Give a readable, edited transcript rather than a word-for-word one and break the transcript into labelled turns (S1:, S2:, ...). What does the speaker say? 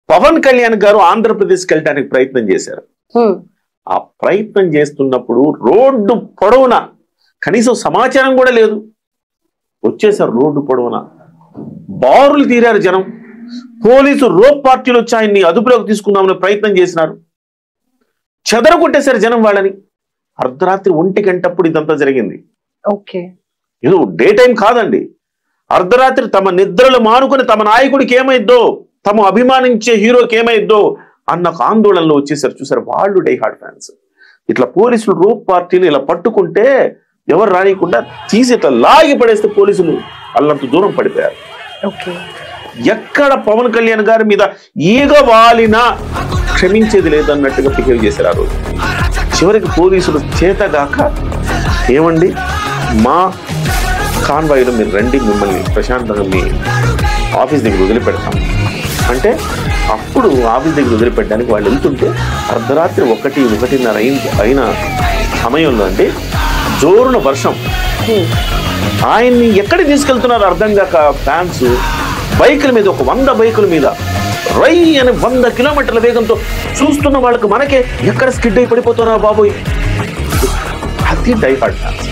S1: పవన్ కళ్యాణ్ గారు ఆంధ్రప్రదేశ్కి వెళ్ళడానికి ప్రయత్నం చేశారు. ఆ ప్రయత్నం చేస్తున్నప్పుడు రోడ్డు పొడవున కనీసం సమాచారం కూడా లేదు, వచ్చేసారు రోడ్డు పొడవున, బారులు తీరారు జనం. పోలీసు రోప్ పార్టీలు వచ్చి ఆయన్ని అదుపులోకి తీసుకుందామని ప్రయత్నం చేసినారు, చెదరగొట్టేశారు జనం వాళ్ళని. అర్ధరాత్రి 1 గంటప్పుడు ఇదంతా జరిగింది. ఏదో డే టైం కాదండి, అర్ధరాత్రి తమ నిద్రలు మానుకొని తమ నాయకుడికి ఏమైద్దో, తమ అభిమానించే హీరోకి ఏమైద్దో అన్న ఆందోళనలో వచ్చేసారు. చూసారు, వాళ్ళు డై హార్డ్ ఫ్యాన్స్. ఇట్లా పోలీసులు రోప్ పార్టీలు ఇలా పట్టుకుంటే ఎవరు రానియకుండా తీసి ఇట్లా లాగి పడేస్తే పోలీసులు అల్లంత దూరం పడిపోయారు. ఎక్కడ పవన్ కళ్యాణ్ గారి మీద ఈగ వాలినా క్షమించేది లేదన్నట్టుగా బిహేవ్ చేశారు ఆ రోజు. చివరికి పోలీసులు చేతగాక, ఏమండి మా కాన్వాయ్లో మీరు రండి, మిమ్మల్ని ప్రశాంతంగా మీ ఆఫీస్ దగ్గర వదిలిపెడతాం అంటే, అప్పుడు ఆఫీస్ దగ్గర వదిలిపెట్టడానికి వాళ్ళు వెళ్తుంటే అర్ధరాత్రి 1:30 అయిన సమయంలో అండి జోరున వర్షం. ఆయన్ని ఎక్కడికి తీసుకెళ్తున్నారు అర్థం కాక ఫ్యాన్స్ బైకుల మీద, ఒక 100 బైకుల మీద రై అని 100 కిలోమీటర్ల వేగంతో చూస్తున్న వాళ్ళకి మనకే ఎక్కడ స్కిడ్ అయి పడిపోతున్నారా బాబోయ్. అది డై హార్డ్ ఫ్యాన్స్.